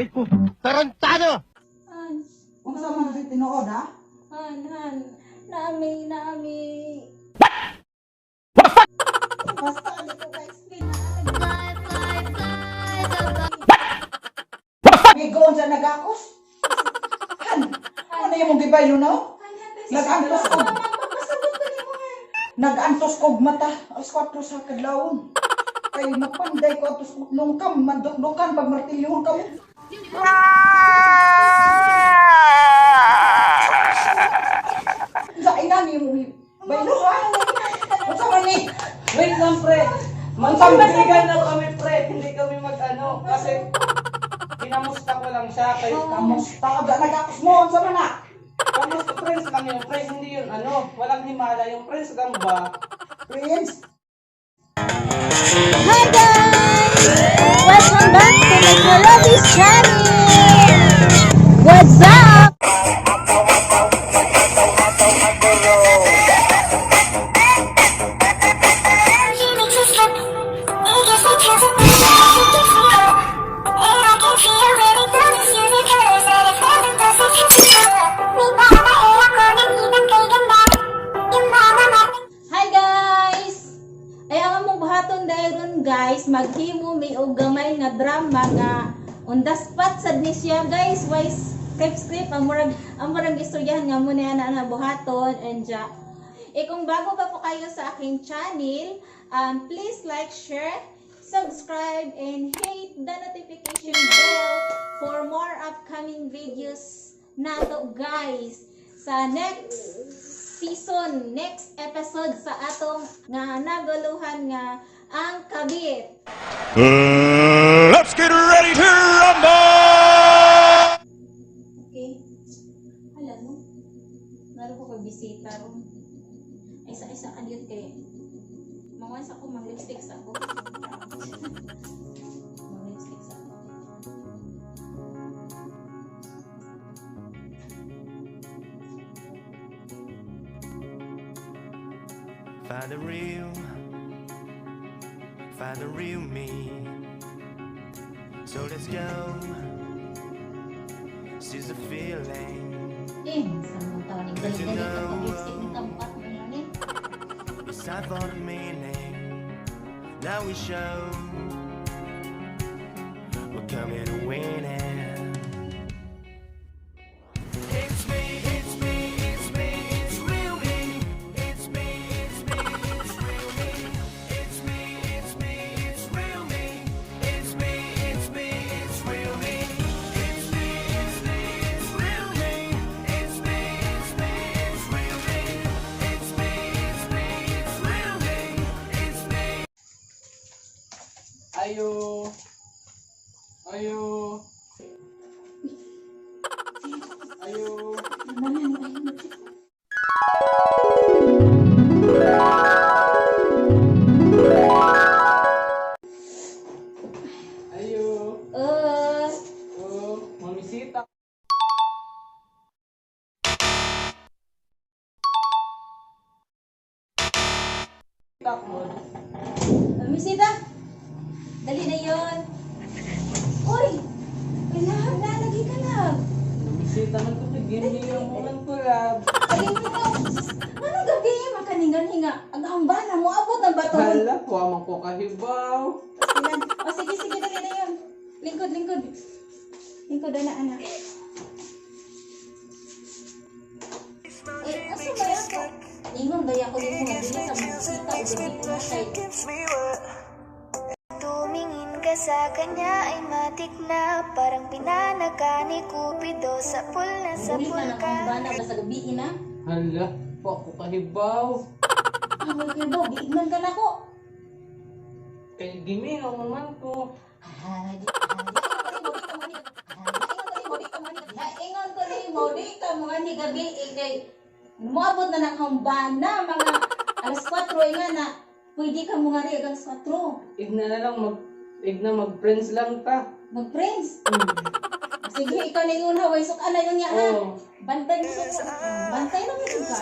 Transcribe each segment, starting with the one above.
Aray ko, tarantado! Han, Kung sa man si tinuod, ha? han, nami. Basta ano ko ka-explain na. Migoon sa nagakos. Han, ano yung mong gibaylo no? Nag-antos ko. Nag-antos ko mata. As 4 sa kadlawon. Kay mapanday ko atos lungkam, mandok-dokan pag martilyong kamo. Sa ina ni mo baylo ha? Unsa man ni? Wait lang, pre. Magpapaligan na kami, pre. Hindi kami mag-ano. Kasi kinamusta ko lang siya. Kaya Kamusta ka nagakos mo unsa man na? kamusta, friends lang yun. Friends, hindi yun ano. Walang himala. Yung friends lang ba? Prince, Hi guys! Welcome back to my Kalabis channel! What's up? Hi guys! Ay ang among buhaton dahil guys, maghimo may og gamay nga drama nga on the spot sad ni siya guys. Why script ang murag istoryahan nga mo na ana buhaton and ja. Kung bago ka po kayo sa aking channel, please like, share, subscribe and hit the notification bell for more upcoming videos nato guys. Sa next season, next episode sa atong nga naguluhan nga ang kabit. Let's get ready to rumble! Okay. Alam mo, naroon ko pagbisita ron. Isa-isa ka yun kay mawas ako, mag-lipstick sa ako. Mag-lipstick sa ako. Find the real me. So let's go. Seize the feeling. Sa mga taon ng galing-galing ka pag-lipstick ng kabukat mo lang eh. It's time for the meaning. Now we show we're coming to win it. It's me, it's me, it's me, it's real me. It's me, it's me, it's real me. It's me, it's me, it's real me. It's me, it's me, it's real me. It's me, it's me, it's real me. It's me, it's me, it's real me. It's me, it's me, it's real me. It's me. Ayo. Ayo. Ayo. Ayo. Oh, mamisita. Takbo. Misita! Dali na yon. Uy! Kailangan na, lagi ka lang. Mamisita man ko. Gini yung moment ko, lab. Ay, ano gabi? Makaningan hinga. Ang hambana mo, abot ng bato. Hala, kuwamang ko kahibaw. O sige, dali na yun. Lingkod. Lingkod na, anak. Asa ba yan ko? Ingon, gaya ko din mo mabili sa musita o gabi ko na siya. Tumingin ka sa kanya ay matik na. Parang pinanaga ni Cupido sa pool na sa Uli ka ng vulkan. hambana ba sa gabi na? Hala, po ko kahibaw. Awal kayo ba? Biigman ka na ko. Kay gimi ang naman ko. Ingon ko ni mo dito mga ni gabi kay moabot na ng hambana mga alas 4 nga na pwede ka mga ri alas 4 Igna na lang mag-friends lang ta. mag-friends. Sige, ikaw na yung haway sok ana yun niya ha. Oo. Bantay mo sa bantay mo ka.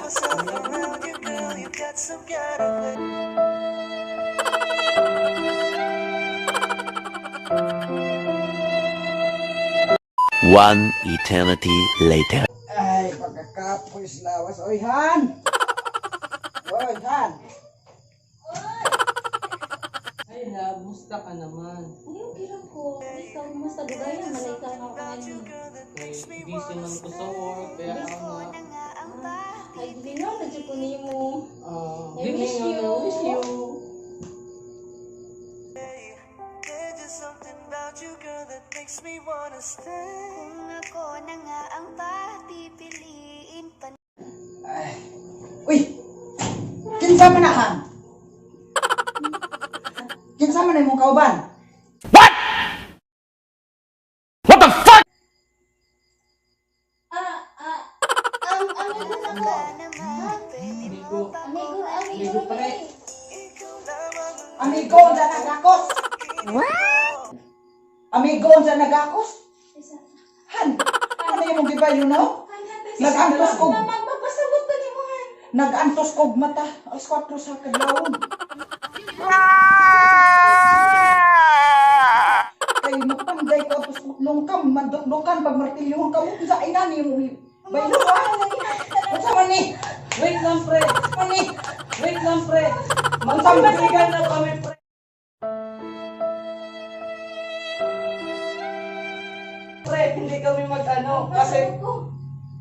Around you, girl, you got some kind of One eternity later. Ay, pagkakapos lawas. Oy, Han! Oy, Han! Ay, love, musta ka naman? Ay, okay lang ko. Ikaw, kumusta dugayan? Malay ka nga kanino. Kay busy man ko sa work, kaya ako na, Ay, hindi na. Nadyo ko niyo mo. I giving miss you. miss you. There's just something about you, girl, that makes me wanna stay. Kung ako na nga ang papipiliin pa. Ay. Uy! Kinsa man na, Han? Kinsa man na imong kauban? Amigo na ko. Ba naman, pwede mo ba Amigo, Amigo pa rin. Amigo sa nagakos. Amigo sa nagakos. Han, ano yung mong gibayo no? Nag-antos ko. Magpapasabot pa ni mo, Han. Nag-antos ko mata. Alas 4 sa kadlawon. Kay mapanday ko atos lungkam mandok-dokan pag martilyo ka mo sa inani mo. Bayo ka. Unsa man ni? Wait lang, pre. Ani? Wait lang, pre. Magkaibigan na kami, pre. Pre, hindi kami mag-ano. Kasi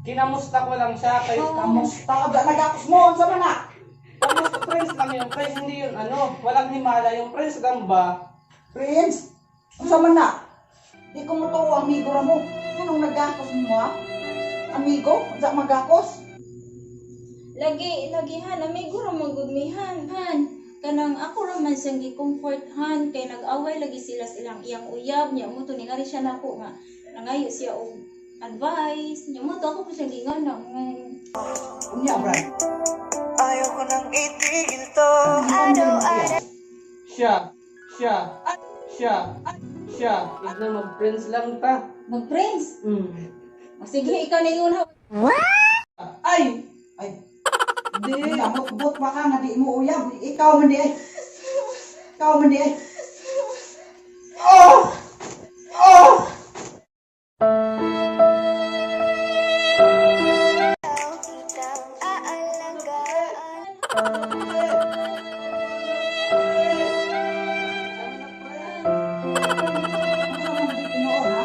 kinamusta ko lang siya. Kay Kamusta ka nagakos mo unsa man na? kamusta, friends lang yung friends. Hindi yun ano. Walang himala. Yung friends lang ba? Prince, unsa man na? Di ko mo to amigo ra mo. Anong nagakos mo ha? Amigo, unsa magakos? Lagi, Han. Amigo ra man gud mi, Han. Kanang ako ra man siyang gi-comfort, Han. Kay nag-away lagi sila silang iyang uyab. Nya mo to ningali siya nako nga. Nangayo siya og advice. Nya mo to ako po siyang gingana. Unya, Brad. Ayoko nang itigil to. araw-araw. Siya. Hindi na mag-friends lang ta. Mag-friends. Mm. Sige, ikaw na yun. Ay! Ay, di, namot-bot pa ka nga di mo uyab. Ikaw man di ay. Ikaw man di ay. Oh! Oh! Kitang aalangaan. Unsa man di tinuod ha?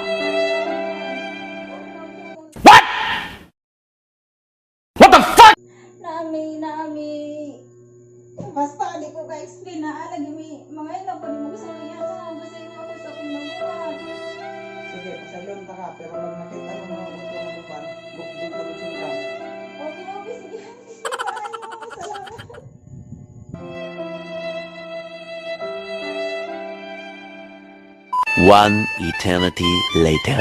Nami. Basta di ko ka-explain na alagi mi. Mga ina pa di mo gusto niya sa basta mo ako sa pinabuhat. Sige, pasalon ta ka pero pag nakita mo na ulo ng uban, bukbuk ka mo sungkan. Okay, sige. Salamat. One eternity later.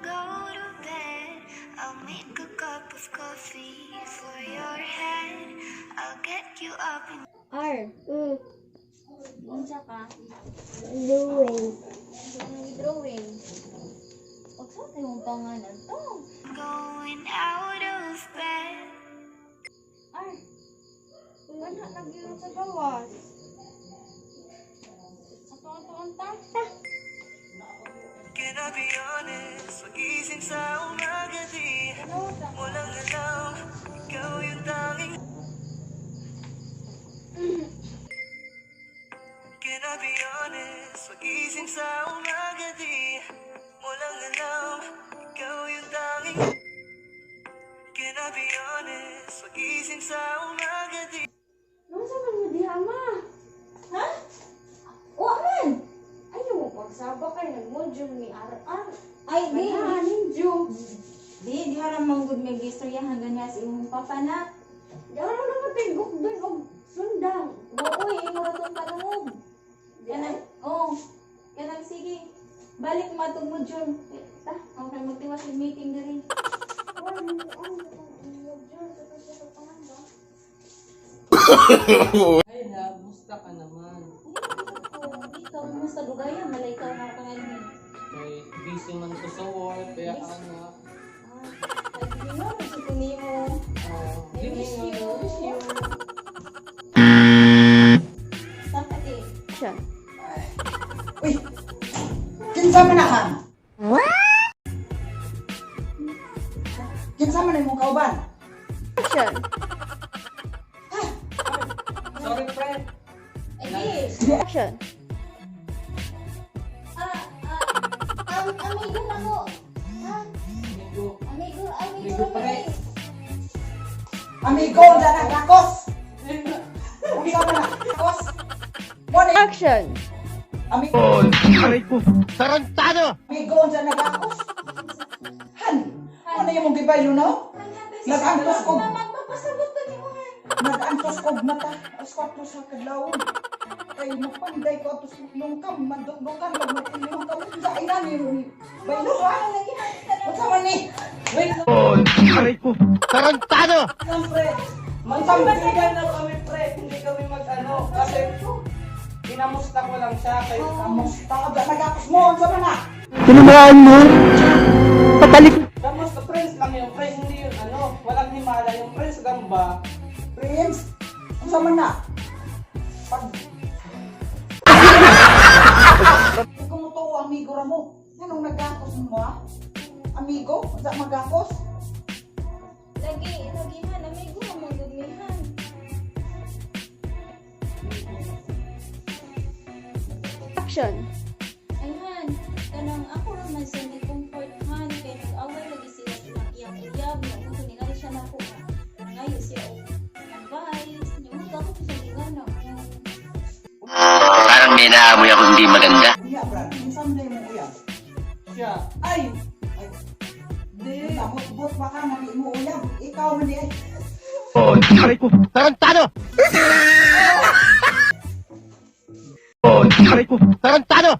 Go to bed. I'll make a cup of coffee for your head. I'll get you up in Unsa ka? drawing. Drawing. Pagsa tayong pangalan to. Going out of bed. Wala nagyan sa gawas. Ang tata. Can I be honest? Magising sa umaga di walang alam. Ikaw yung tanging Can I be honest? Magising sa umaga di walang alam. Ikaw yung tanging Can I be honest? Magising sa umaga di Nasa man mo di ama? Ha? O man. Ayaw mo pagsaba kay nag-module ni Ar. Ay, di. Ninjo. Di haram manggod may gistoryahan ganyan sa imong papa na. Di haram naman tigok doon og sundang. Uy, imo ra tong panungog. Kanang, kanang sige. Balik mo atong module. Ta, okay magtiwas yung meeting diri. Ay, love, musta ka naman? Ikaw, kumusta dugayan? Malay ka nga kanino. Kay busy man ko sa work, kaya ako na, Ay, si Kunimo. I miss you. Tapati. Uy! Kinsa man na han? Kinsa man imong kauban? Sorry, pre. Edi. Amigo na mo. Amigo pre. Amigo, dyan ang lakos! Kinsa man na? Lakos? Mo ni- Amigo, Aray ko! Tarantado! amigo, dyan ang lakos? Han! Ano yung mong gibayo, no? Nag-antos ko. Magpapasabot ka ni mo. Nag-antos ko mata. As kwato sa kadlawon. Kay mapanday ko atos lungkam. Mandugdugan. Magmatilong kami. Sa inan yung baylo, ha? Unsa man ni? Wait, Aray ko! Tarantado! lang, pre. Magsambigan na kami, pre. Hindi kami mag-ano. Kasi kinamusta ko lang siya. Kaya Kamusta ka ba? Nag-akos mo. Unsa man na? Tinumaan mo! Patalik! kamusta, friends lang yung friends. Hindi yun, ano. Walang himala yung friends. Gamba. Prince? Unsa man na? Pag... Kung ito amigo ra mo. Anong nag-akos mo, ha? Amigo? Unsa mag-akos? Lagihan, amigo mo magdumihan. Ayhan, kanang ako naman sa ni comfort han kay nag-away lagi sila sa iyak-iyak na kung ningali siya na ko. Ngayo siya og advice, yung mga ako sa gigana. Parang may naamoy ako hindi maganda. Uya, Brad. Unsa man na yung uya? Siya. Ay! Ay! Di! Namot-bot baka mali mo uya. Ikaw man di ay. Aray ko! Tarantado! Aray ko! Tarantado!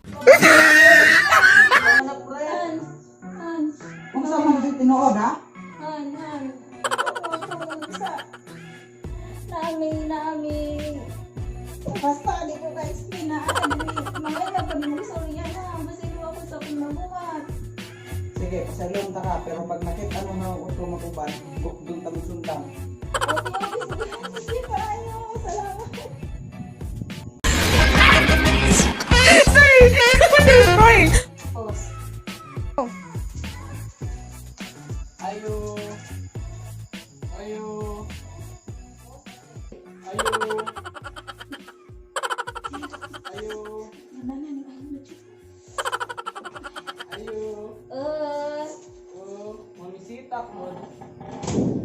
Ano, pre? Han. Unsa man di tinuod, ha? Han. Ako sa namin. Basta di ko guys pinaan. Mga na pa mo sorry yan ha. Basta ako sa pinabuhat. Sige, pasalong ta ka. Pero pag nakita mo na uto maguban, doon ta magsuntang. Okay, sige kayo. Salamat. Pause. Ayo. Ayo. Ayo. Ayo. Ayo. Oh, mamisita ko.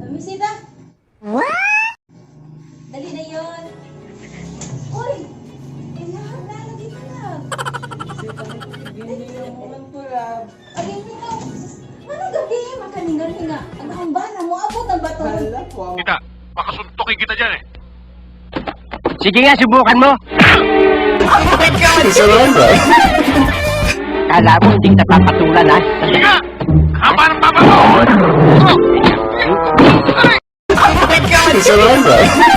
Misita. Dali na yon. Uy! Kailangan na lagi ka na. Mamisita ni Hindi yung momento lang. Agay mo. Anong gabi? Makaningal-hinga. Ang hamba na mo. Abot ang bato. Hala, wow. Makasuntokin kita dyan eh! Sige nga, subukan mo. Kala mo hindi kita papatulan, ha? Sige nga! Haba ng papa mo! Sarap,